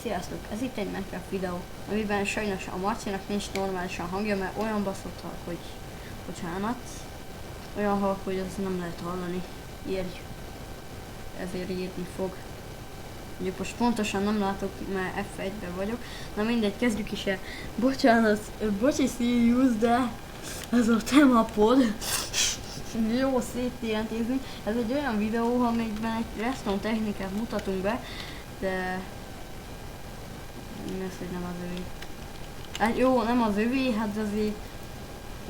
Sziasztok! Ez itt egy Minecraft videó, amiben sajnos a Marcinak nincs normálisan hangja, mert olyan baszott halk, hogy bocsánat. Olyan halk, hogy az nem lehet hallani. Írj. Ezért írni fog. Mondjuk most pontosan nem látok, mert F1-ben vagyok. Na mindegy, kezdjük is el. Bocsánat, bocsi Sirius, de ez a temapod. Jó, szétjelentézünk. Ez egy olyan videó, amiben egy redstone technikát mutatunk be, de ez, hogy nem az övé. Hát jó, nem az övé, hát azért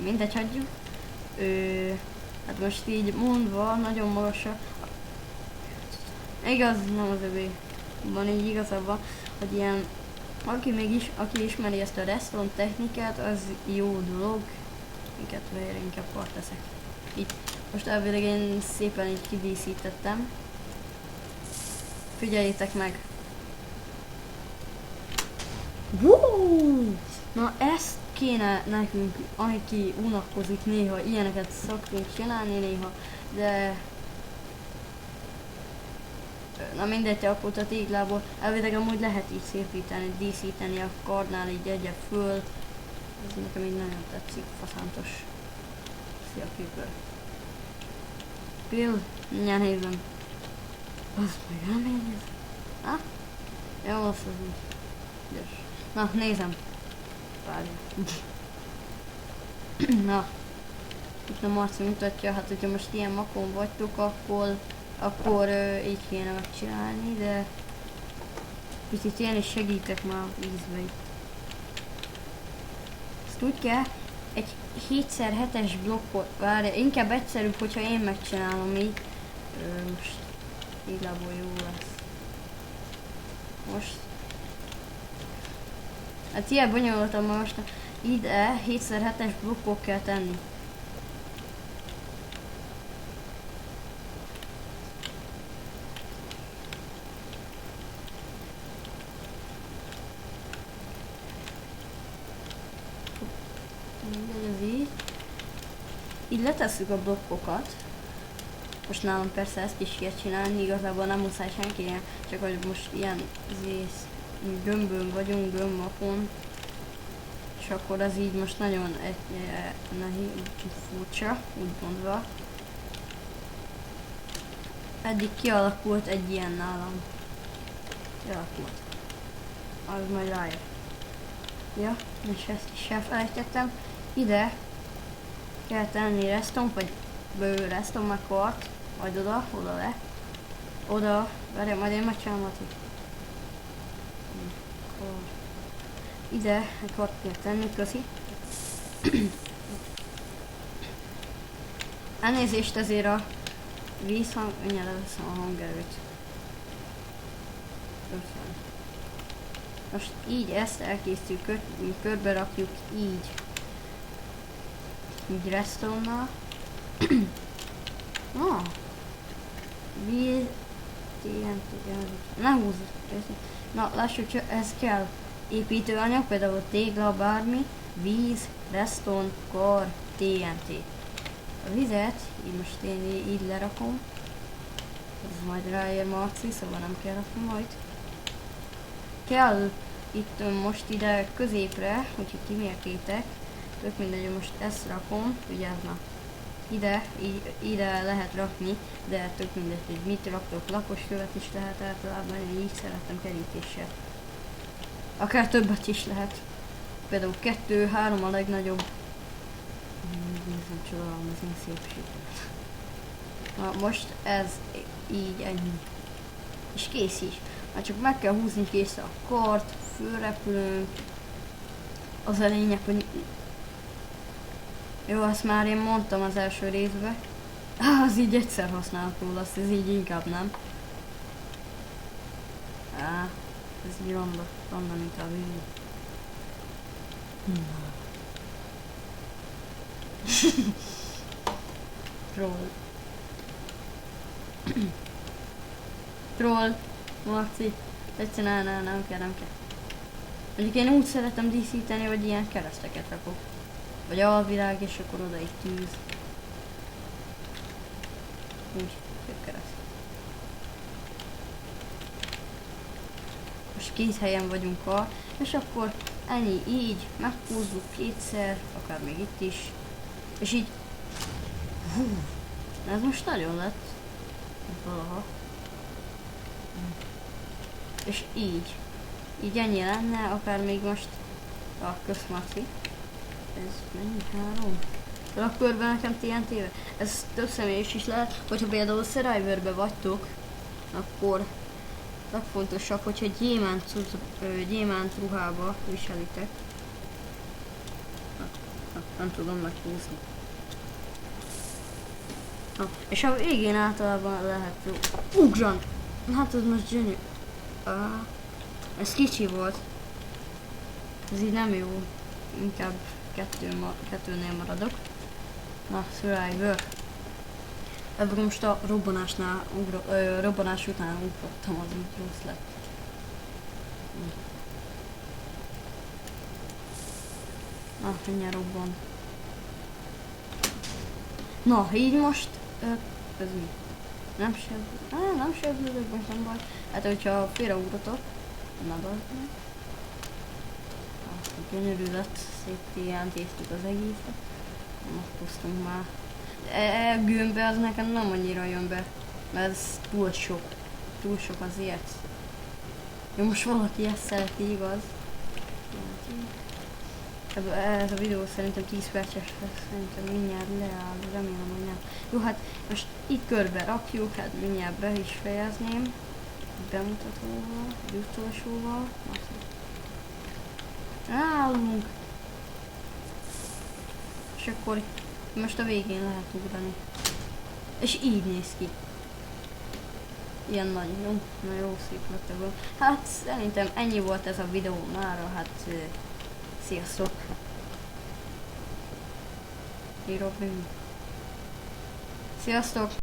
mindegy, hagyjuk. Hát most így mondva, nagyon magasra. Igaz, nem az övé. Van így igazából, hogy ilyen, aki ismeri ezt a redstone technikát, az jó dolog. Minket vegyre inkább part teszek. Itt. Most elvileg én szépen így kidíszítettem. Figyeljétek meg! Woo! Na ezt kéne nekünk, aki unatkozik néha, ilyeneket szoktunk csinálni néha, de... Na mindegy, akkor a téglából elvileg amúgy lehet így szépíteni, díszíteni a kardnál így egyet föl. Ez nekem így nagyon tetszik, faszántos. Szia Creeper. Bill, mindjárt nézem. Azt meg nem nézem. Ha? Jó, azt az úgy. Gyors. Na, nézem. Várja. Na. Itt a Marci mutatja, hát hogyha most ilyen makon vagytok, akkor így kéne megcsinálni, de picit én is segítek már vízbe itt. Ezt úgy kell, egy 7x7-es blokkot, várja, inkább egyszerűbb, hogyha én megcsinálom így. Most igazából jó lesz. Most hát ilyen bonyolultam, most ide 7x7-es blokkok kell tenni. Mindegy, az így. Így letesszük a blokkokat. Most nálam persze ezt is kell csinálni, igazából nem muszáj senkinek, csak hogy most ilyen gömbön vagyunk, gömbmakon. És akkor az így most nagyon furcsa, úgy mondva. Eddig kialakult egy ilyen nálam. Kialakult. Az majd rájön. Ja, és ezt is elfelejtettem. Ide kell tenni redstone, vagy bővő redstone meg kart. Majd oda le. Oda, várjál, majd én megcsinálom ide egy kart kell tenni, köszi. Elnézést ezért a vízhang, mindjárt leveszem a hangerőt. Köszönöm. Most így ezt elkészítjük, körbe rakjuk így. Így redstone-nal. Ah. Víz... Ne húzz! Na, lássuk, hogy ez kell. Építőanyag, például tégla, bármi, víz, redstone, kar, TNT. A vizet, így most én így lerakom. Ez majd ráér Marci, szóval nem kell rakni majd. Kell itt most ide középre, úgyhogy kimértétek. Tök mindegy, most ezt rakom, vigyázznak. Ide lehet rakni, de tök mindegy, hogy mit raktok, lakoskövet is lehet általában, én így szeretem kerítéssel. Akár többet is lehet. Például 2-3 a legnagyobb. Nézzem, csodálom az én szépséget. Na most ez így ennyi. És kész is. Már csak meg kell húzni, kész a kart, fölrepülünk. Az a lényeg, hogy... Jó, azt már én mondtam az első részben. Az így egyszer használható lesz, ez így inkább nem. Ez így ronda, mint a víz. Troll. Troll. Marci. Egyszerűen nem kell. Mondjuk én úgy szeretem díszíteni, hogy ilyen kereszteket rakok. Vagy alvilág, és akkor oda egy tűz. Úgy, kereszt. most 2 helyen vagyunk és akkor ennyi így, meghúzzuk 2-szer, akár még itt is, és így, ez most nagyon lett, valaha, és így ennyi lenne, akár még most, köszmati, ez mennyi, 3? Rakkörben nekem TNT-be, ez több személyes is lehet, hogyha például Survivorbe vagytok, akkor legfontosabb, hogyha gyémánt ruhába viselitek. Nem tudom meghúzni. És a végén általában lehet ugran! Hát ez most gyönyörű. Ez kicsi volt. Ez így nem jó. Inkább kettőnél maradok. Na, Survivor. Ebből most a robbanás után ugrottam, az így rossz lett. Na, mindjárt robban. Na, így most... ez mi? Nem sebződök, most nem baj. Hát, hogyha félreugratok, na bazd meg. Gyönyörű lett, szép TNT-ztük az egészet. Meghoztunk már. Gömbbe az nekem nem annyira jön be, mert ez túl sok azért. Jó, most valaki ezt szereti, igaz? Ez a videó szerintem 10 perces lesz, szerintem mindjárt leáll, remélem, hogy nem. Jó, hát most itt körbe rakjuk, hát mindjárt be is fejezném. Bemutatóval, utolsóval. Állunk. És akkor most a végén lehet ugrani. És így néz ki. Ilyen nagy, jó szép lett ebből. Hát szerintem ennyi volt ez a videó mára, hát sziasztok! Sziasztok!